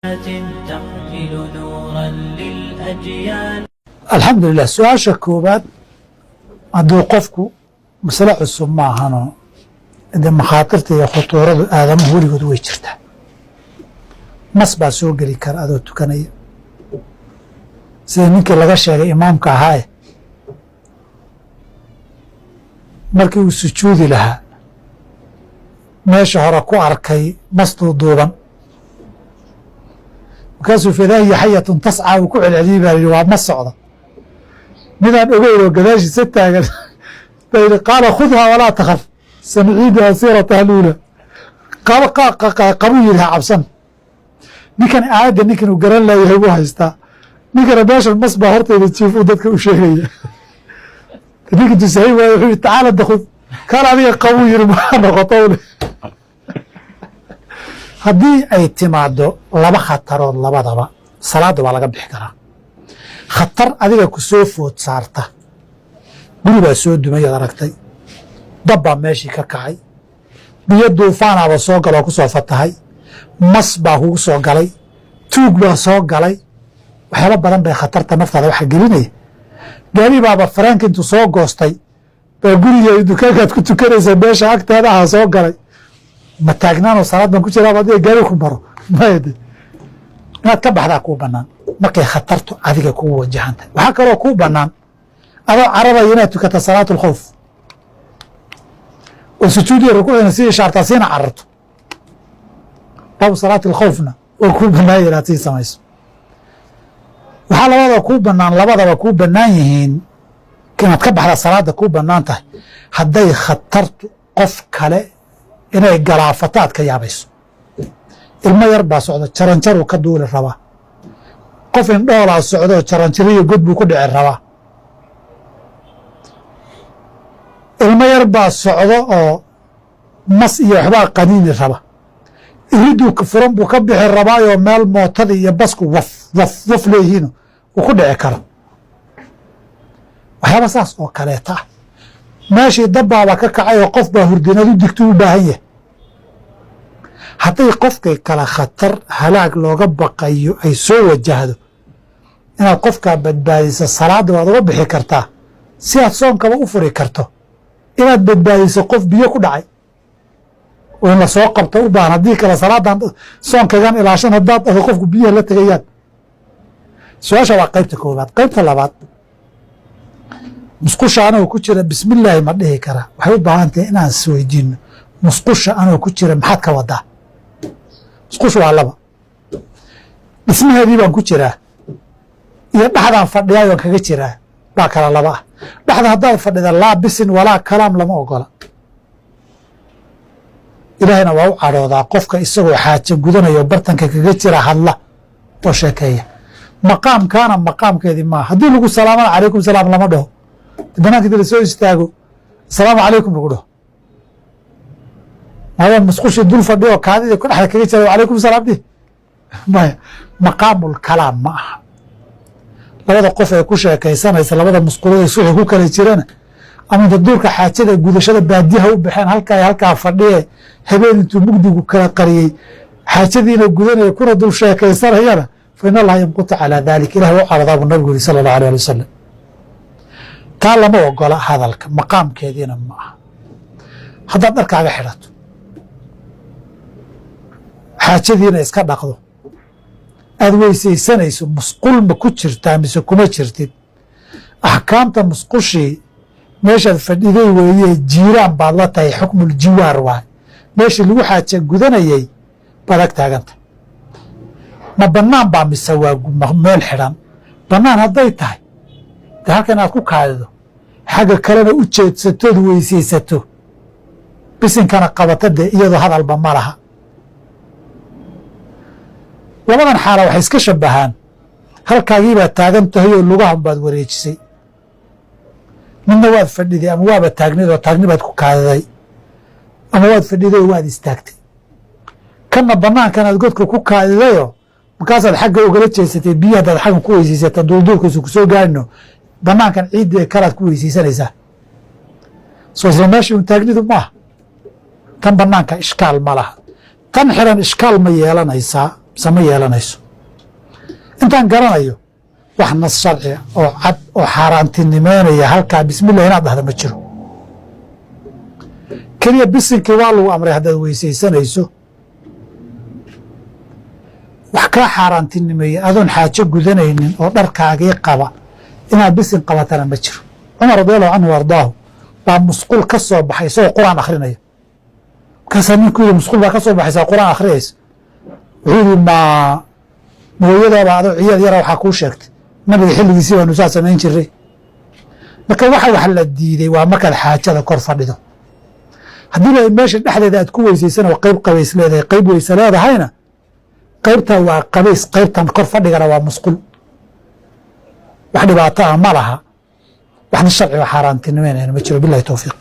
تحمل نورا للأجيال. الحمد لله. su-aasha koobaad hadduu qofku masale cusub ma ahano de makhaatirta iyo khutuuradu aadamuhu weligood way jirtaa. mas baa soo geli kara adoo tukanaya sida ninkii laga sheegay imaamka ahaaye markii uu sujuudi lahaa meesha hore ku arkay mas duuduuban markaasuu fidaahiya xayatun tascaa uu ku celceliyey baa yidhi waa ma socda midaan ogeyn oo gadaashiisa taagan baa yidhi qaala khudhaa walaa takhaf sanuciiduhaa siirataha luula qabuu yidhi ha cabsan ninkan aayadda ninkan uu garan laayahay buu haystaa ninkana meeshan mas baa hortayda jiif uu dadka u sheegaya ninka tusahay waaye wuxuu yidhi tacaala dakhud kan adiga qabuu yidhi maxaa noqotowle haddii ay timaado laba khatarood labadaba salaadda waa laga bixi karaa. khatar adiga ku soo food saarta guri baa soo dumay ad aragtay dab baa meeshii ka kacay biyo duufaanaaba soo galoo ku soo fatahay mas baa kugu soo galay tuug baa soo galay waxyaaba badan bay khatarta naftaada waxa gelinaya. gaari baaba faraanka intuu soo goostay baa guriga dukaankaad ku tukanaysa meesha agteeda aha soo galay ma taagnaanoo salaad baan ku jiraaba adiga gaari ku maro mayde inaad ka baxdaa kuu bannaan markay khatartu adiga kugu wajahan tahay. waxaa kaloo kuu bannaan adoo carabaya inaad tukata salaatu alkhawf oo sujuudiya rukuucdina sii ishaartaa siina cararto baabu salaati alkhawfna oo kuu bannaanya inaad sii samayso. waxaa labada kuu bannaan labadaba kuu bannaan yihiin inaad ka baxda salaadda kuu bannaan tahay hadday khatartu qof kale inay galaafato aad ka yaabayso. ilmo yar baa socdo jaranjaruu ka duuli rabaa qof indhoolaa socdoo jaranjariyo god buu ku dhici rabaa. ilmo yar baa socdo oo mas iyo waxbaa qaniini raba iriduu furan buu ka bixi rabaayoo meel mootadii iyo basku waf leeyihiino uu ku dhici karo. waxyaaba saas oo kaleeta ah meeshii dabbaaba ka kacay oo qof baa hurdinadu digtu u baahan yahay. hadday qofkay kale khatar halaag looga baqayo ay soo wajahdo inaad qofkaa badbaadiso salaadda waad uga bixi kartaa si aad soonkaba u furi karto. inaad badbaadiso qof biyo ku dhacay oo in la soo qabto u baahan haddii kale salaadan soonkagan ilaashan haddaad dhado qofku biyaha la tegayaan. su-aasha waa qaybta koobaad. qaybta labaad musqusha anoo ku jira bismillaahi ma dhihi karaa waxay u baahan tahay inaan isweydiino musqusha anoo ku jira maxaad ka wadaa. musqusha waa laba dhismaheedii baan ku jiraa iyo dhexdaan fadhiyaayoon kaga jiraa baa kala laba ah. dhexda haddaad fadhida laa bisin walaa kalaam lama ogola. ilaahayna waa u cadhoodaa qofka isagoo xaajo gudanayo bartanka kaga jira hadla oo sheekeeya. maqaamkaana maqaamkeedii maaha. haddii lagu salaamana calaykum salaam lama dhaho banaanka inti lasoo istaago asalaamu calaykum lagu dhaho maadaan musqushii dul fadhi oo kaadidii ku dhexda kaga jira calaykum salaam di maya maqaamul kalaam ma aha. labada qof ee ku sheekaysanaysa labada musqulood ee suxi ku kala jirana ama inta duurka xaajada gudashada baadiyaha u baxeen halkaa fadhiye habeen intuu mugdigu kala qariyey xaajadiina gudanaya kuna dul sheekaysanayana fa in allaha yamqutu calaa dalik ilah u caradaa buu nabigu yiri sala allahu alay ali wasalam. taa lama ogola hadalka maqaamkeediina ma aha. haddaad dharkaaga xidhato xaajadiina iska dhaqdo aad weysaysanayso musqul ma ku jirtaa mise kuma jirtid. axkaamta musqushii meeshaad fadhiday weeye jiiraan baad la tahay xukmuljiwaar waay meeshii lagu xaaja gudanayay baad ag taaganta. ma bannaan baa mise waa meel xidhan. bannaan hadday tahay de halka inaad ku kaadido xagga kalena u jeedsatood weysaysato bisinkana qabata dee iyadoo hadalba ma laha. labadan xaala waxay iska shabbahaan halkaagiibaad taagan tahay oo lugahan baad wareejisay midna waad fadhiday ama waaba taagnid oo taagni baad ku kaadiday ama waad fadhiday oo waad istaagtay. kanna bannaankanaad godka ku kaadidayoo markaasaad xagga ugala jeesatay biyo haddaad xaggan ku weysiisata duulduulkiisu ku soo gaarino bannaankan ciidda kalaad ku weysiisanaysaa. soo isla meeshii un taagnidu maaha. tan bannaanka ishkaal ma laha. tan xiran ishkaal ma yeelanaysaa sama yeelanayso intaan garanayo wax nas sharci oo cad oo xaaraantinimeynaya halkaa bismillah inaad dhahda ma jiro keliya bisinkii waa lagu amray haddaad weysaysanayso wax kaa xaaraantinimeeya adoon xaajo gudanaynin oo dharkaagii qaba inaad bisin qabatana ma jiro cumar radiallahu canhu ardaahu baa musqul ka soo baxay isagoo qur-aan akhrinaya markaasaa ninku yidhi musqul baa ka soo baxaysaa qur-aan akhriyaysa wuxuu yidhi mooyadaaba adoo ciyaad yara waxaa kuu sheegtay nabiga xilligiisii baanu saa samayn jiray marka waxa wax la diiday waa markaad xaajada kor fadhido haddiiba meesha dhexdeeda aad ku weysaysana oo qayb qabays leedahay qayb weyse leedahayna qaybtaa waa qabays qaybtan kor fadhigana waa musqul wax dhibaato ah ma laha waxna sharciga xaaraantinimeynayna ma jiro bilahi towfiiq